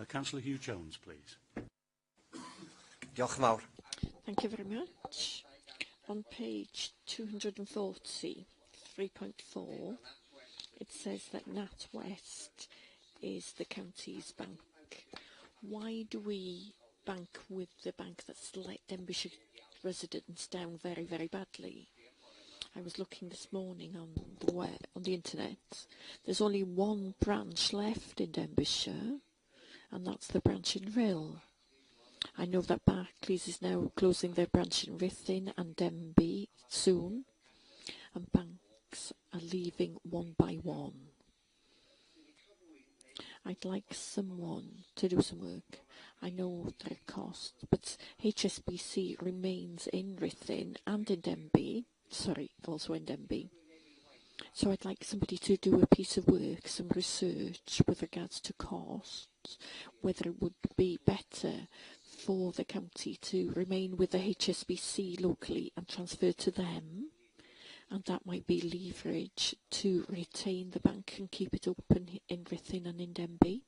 Councillor Huw Jones, please. Diolch yn fawr. Thank you very much. On page 240, 3.4, it says that NatWest is the county's bank. Why do we bank with the bank that's let Denbighshire residents down very, very badly? I was looking this morning on the web, on the internet. There's only one branch left in Denbighshire, and that's the branch in Rhyl. I know that Barclays is now closing their branch in Ruthin and Denby soon, and banks are leaving one by one. I'd like someone to do some work. I know there are costs, but HSBC remains in Ruthin and in Denby. Sorry, also in Denby. So I'd like somebody to do a piece of work, some research with regards to costs, whether it would be better for the county to remain with the HSBC locally and transfer to them, and that might be leverage to retain the bank and keep it open in Ruthin and in Denby.